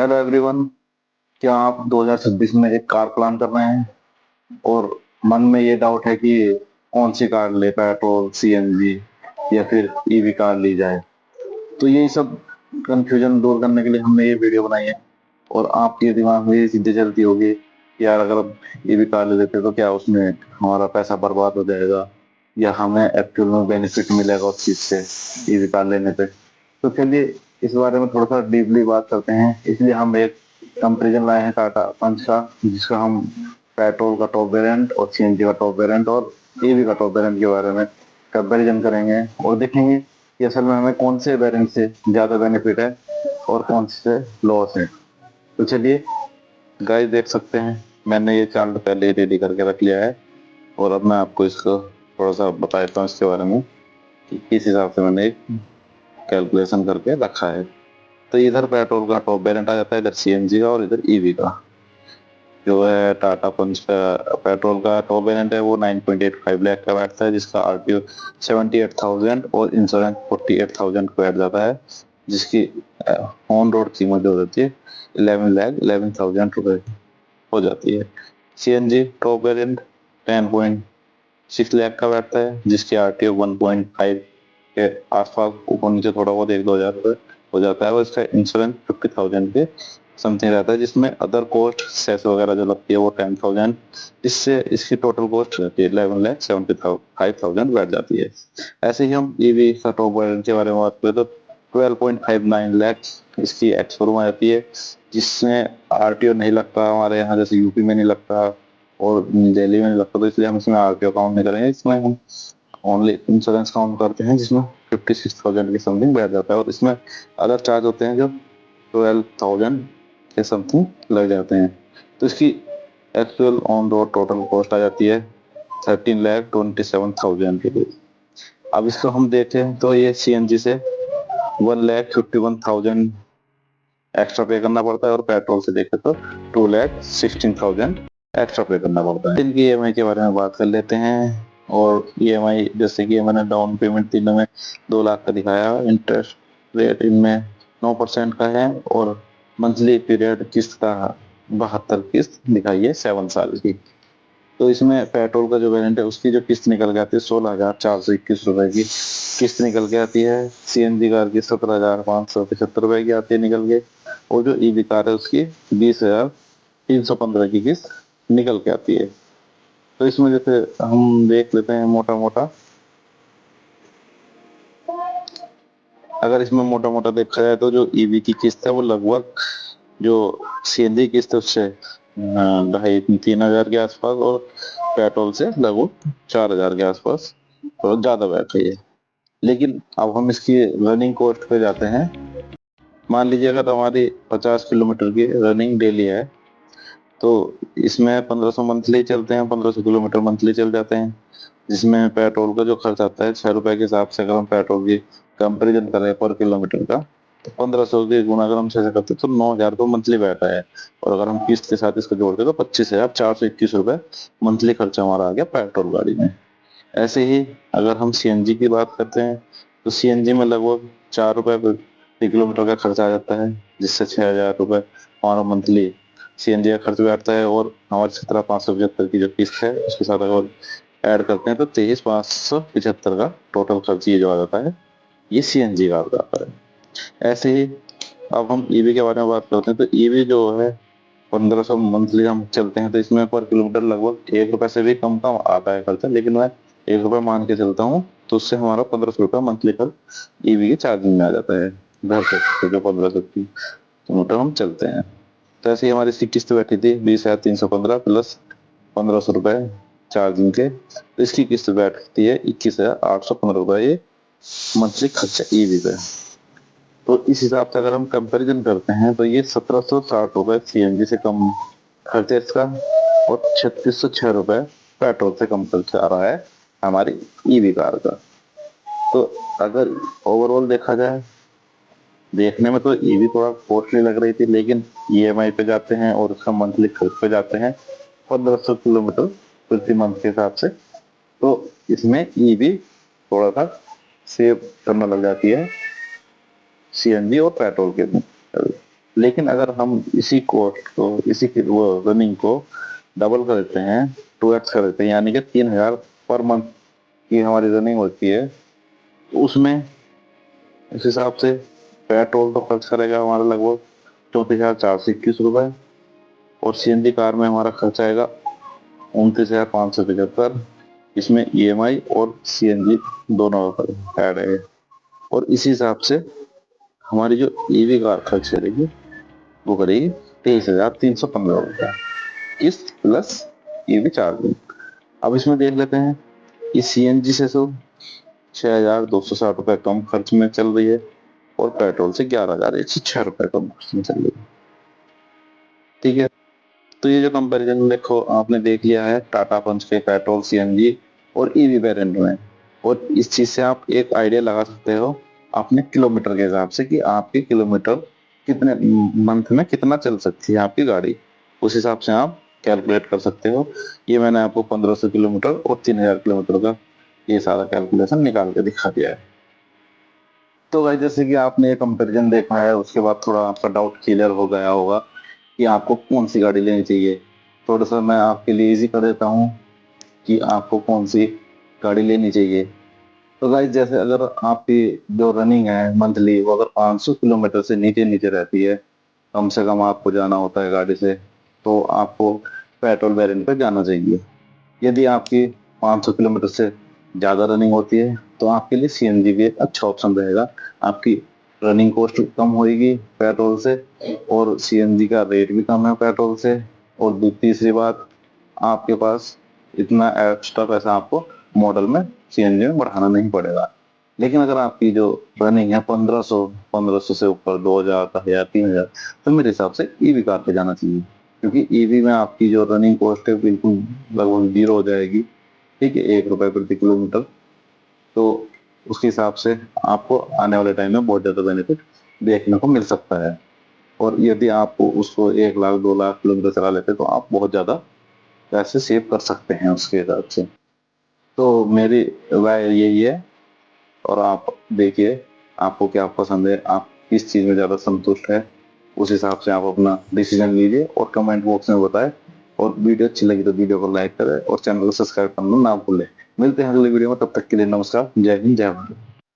Hello everyone. क्या आप 2026 में एक कार प्लान कर रहे हैं और मन में ये डाउट है कि कौन सी कार ले, पेट्रोल, सीएनजी या फिर ईवी कार ली जाए? तो यही सब कंफ्यूजन दूर करने के लिए हमने ये वीडियो बनाई है। और आपके दिमाग में ये चीजें चलती होगी कि यार अगर हम ईवी कार ले लेते तो क्या उसमें हमारा पैसा बर्बाद हो जाएगा या हमें एक्चुअल में बेनिफिट मिलेगा उस चीज से ईवी कार लेने पे। तो चलिए इस बारे में थोड़ा सा डीपली बात करते हैं। इसलिए हम एक कंपेरिजन लाए हैं टाटा पंच का, जिसका हम पेट्रोल का टॉप वेरिएंट और सीएनजी का टॉप वेरिएंट और ईवी का टॉप वेरिएंट के बारे में कंपेरिजन करेंगे और देखेंगे कि असल में हमें कौन से वेरिएंट से ज्यादा बेनिफिट है और कौन से लॉस है। तो चलिए गाइस, देख सकते हैं मैंने ये चार्ट पहले ही रेडी करके रख लिया है और अब मैं आपको इसको थोड़ा सा बता देता हूँ इसके बारे में कि किस हिसाब से मैंने एक कैलकुलेशन करके रखा है। तो इधर पेट्रोल का टॉप वेरिएंट आ जाता है, इधर सीएनजी का और इधर ईवी का। जो है टाटा पंच का पेट्रोल का टॉप वेरिएंट है वो 9.85 लाख का बैठता है, जिसका आरटीओ 78,000 और इंश्योरेंस 48,000 का बैठ जाता है, जिसकी ऑन रोड कीमत जो होती है 11,11,000 रुपए हो जाती है। सीएनजी टॉप वेरिएंट 10.6 लाख का बैठता है, जिसकी आरटीओ 1.5 के आसपास ऊपर नीचे थोड़ा बहुत 1-2 हजार रुपये हो जाता है और इसका इंश्योरेंस 50,000 के समथिंग रहता है, जिसमें अदर कॉस्ट सेस वगैरह जो लगती है वो 10,000, जिससे इसकी टोटल कॉस्ट रहती है 11,75,000 बैठ जाती है। ऐसे ही हम ईवी का टॉप वेरिएंट के बारे में बात करें तो 12.59 लाख इसकी एक्स-शोरूम आ जाती है, जिसमें आरटीओ नहीं लगता हमारे यहाँ, जैसे यूपी में नहीं लगता और दिल्ली में नहीं लगता, तो इसलिए हम इसमें आरटीओ काउंट नहीं करेंगे। इसमें हम ओनली इंश्योरेंस काउंट करते हैं, जिसमें 56,000 की समथिंग बैठ जाता है और इसमें अदर चार्ज होते हैं जो 12,000 के समथिंग लग जाते हैं। तो इसकी actual on road total cost आ जाती है 13,27,000 के लिए। अब इसको हम देखें तो ये सीएनजी से 1,51,000 एक्स्ट्रा पे करना पड़ता है और पेट्रोल से देखें तो 2,16,000 एक्स्ट्रा पे करना पड़ता है। इनकी ईएमआई के बारे में बात कर लेते हैं। और ईएमआई जैसे कि मैंने डाउन पेमेंट तीनों में 2 लाख का दिखाया, इंटरेस्ट रेट इनमें 9% का है और मंथली पीरियड किस्त का 72 किस्त दिखाई है 7 साल की। तो इसमें पेट्रोल का जो वेरिएंट है उसकी जो किस्त निकल के आती है 16,421 रुपए की किस्त निकल के आती है। सीएनजी कार की 17,575 रुपए की आती है निकल के, और जो ईवी कार है उसकी 20,315 की किस्त निकल के आती है। तो इसमें जैसे हम देख लेते हैं मोटा मोटा, अगर इसमें मोटा मोटा देखा जाए तो जो ईवी की किस्त है वो लगभग जो सीएनजी किस्त है उससे 2,500-3,000 के आसपास और पेट्रोल से लगभग 4,000 के आसपास तो ज्यादा बैठ रही है। लेकिन अब हम इसकी रनिंग कॉस्ट पे जाते हैं। मान लीजिए अगर हमारी 50 किलोमीटर की रनिंग डेली है तो इसमें 1500 मंथली चलते हैं, 1500 किलोमीटर मंथली चल जाते हैं, जिसमें पेट्रोल का जो खर्च आता है 6 रुपए के हिसाब से। अगर हम पेट्रोल की कंपेरिजन करें पर किलोमीटर का तो 1500 के गुना अगर हम 6 से करते तो 9,000 रुपये मंथली बैठा है। और अगर हम किस्त के साथ इसको जोड़ते तो 25,421 रुपए मंथली खर्चा हमारा आ गया पेट्रोल गाड़ी में। ऐसे ही अगर हम सीएनजी की बात करते हैं तो सीएनजी में लगभग 4 रुपए प्रति किलोमीटर का खर्चा आ जाता है, जिससे 6,000 रुपये हमारा मंथली सीएनजी का खर्च बैठता है। और हमारी 17,575 की जो किस्त है उसके साथ अगर ऐड करते हैं तो 23,575 का टोटल खर्च ये जो आ जाता है, ये सीएनजी का आ जाता है। ऐसे ही अब हम ईवी के बारे में बात करते हैं तो ईवी जो है 1,500 मंथली हम चलते हैं तो इसमें पर किलोमीटर लगभग 1 रुपए से भी कम का आता है खर्चा, लेकिन मैं 1 रुपए मान के चलता हूँ तो उससे हमारा 1,500 रुपया मंथली खर्च ईवी के चार्जिंग में आ जाता है घर से। तो जो 1,500 किलोमीटर हम चलते हैं, तो ऐसे ही हमारी इसकी किस्त बैठी थी 20,315 प्लस 1,500 रुपए चार्जिंग के, तो इसकी किस्त बैठती है 21,815 रुपए ये मंथली खर्चा ईवी पे। तो इस हिसाब से अगर हम कंपैरिजन करते हैं तो ये 1,760 रुपए सीएनजी से कम खर्चा है इसका और 3,606 रुपए पेट्रोल से कम खर्चा आ रहा है हमारी ईवी कार का। तो अगर ओवरऑल देखा जाए, देखने में तो ईवी थोड़ा कॉस्टली लग रही थी, लेकिन ईएमआई पे जाते हैं और उसका मंथली खर्च पे जाते हैं 1,500 किलोमीटर प्रति मंथ के हिसाब से, तो इसमें ईवी थोड़ा सा सेव करना लग जाती है सीएनजी और पेट्रोल के। लेकिन अगर हम इसी कॉस्ट को, इसी की वो रनिंग को डबल कर देते हैं, 2x कर देते हैं, यानी कि 3,000 पर मंथ की हमारी रनिंग होती है, तो उसमें इस हिसाब से पेट्रोल तो खर्च करेगा हमारा लगभग 34,421 रुपए, और सीएनजी कार में हमारा खर्च आएगा 29,575। इसमें ईएमआई और सीएनजी दोनों ऐड है। और इसी हिसाब से हमारी जो ईवी कार खर्च करेगी वो करेगी 23,315 रुपया, इस प्लस ईवी चार्जिंग। अब इसमें देख लेते हैं कि सीएनजी से तो 6,260 रुपये कम खर्च में चल रही है, और पेट्रोल से 11,106 रुपये कम खर्च में चल रही है। ठीक है, तो ये जो कंपैरिजन देखो आपने देख लिया है टाटा पंच के पेट्रोल, सीएनजी और ईवी वेरिएंट में, और इस चीज से आप एक आइडिया लगा सकते हो अपने किलोमीटर के हिसाब से कि आपके किलोमीटर कितने मंथ में कितना चल सकती है आपकी गाड़ी। उस हिसाब से आप कैलकुलेट कर सकते हो। ये मैंने आपको 1,500 किलोमीटर और 3,000 किलोमीटर का ये सारा कैलकुलेशन निकाल के दिखा दिया है। तो भाई जैसे कि आपने ये कंपैरिजन देखा है, उसके बाद थोड़ा आपका डाउट क्लियर हो गया होगा कि आपको कौन सी गाड़ी लेनी चाहिए। थोड़ा सा मैं आपके लिए इजी कर देता हूँ कि आपको कौन सी गाड़ी लेनी चाहिए। तो गाइस जैसे अगर आपकी जो रनिंग है मंथली वो अगर 500 किलोमीटर से नीचे नीचे रहती है, कम से कम आपको जाना होता है गाड़ी से, तो आपको पेट्रोल वेरिएंट पे जाना चाहिए। यदि आपकी 500 किलोमीटर से ज़्यादा रनिंग होती है तो आपके लिए सीएनजी भी एक अच्छा ऑप्शन रहेगा। आपकी रनिंग कॉस्ट कम होगी पेट्रोल से, और सीएनजी का रेट भी कम है पेट्रोल से। और तीसरी बात, आपके पास इतना एक्स्ट्रा पैसा आपको मॉडल में सीएनजी में बढ़ाना नहीं पड़ेगा। लेकिन अगर आपकी जो रनिंग है 1500 से ऊपर, 2,000 का या 3,000, तो मेरे हिसाब से ईवी कार पे जाना चाहिए, क्योंकि ईवी में आपकी जो रनिंग कॉस्ट है बिल्कुल लगभग जीरो हो जाएगी। ठीक है, 1 रुपए प्रति किलोमीटर। तो उसके हिसाब से आपको आने वाले टाइम में बहुत ज्यादा बेनिफिट देखने को मिल सकता है। और यदि आप उसको 1 लाख 2 लाख किलोमीटर चला लेते तो आप बहुत ज्यादा पैसे सेव कर सकते हैं उसके हिसाब से। तो मेरी राय यही है। और आप देखिए आपको क्या पसंद है, आप किस चीज में ज्यादा संतुष्ट है, उस हिसाब से आप अपना डिसीजन लीजिए और कमेंट बॉक्स में बताएं। और वीडियो अच्छी लगी तो वीडियो को लाइक करें और चैनल को सब्सक्राइब करना ना भूलें। मिलते हैं अगली वीडियो में, तब तक के लिए नमस्कार, जय हिंद, जय भारत।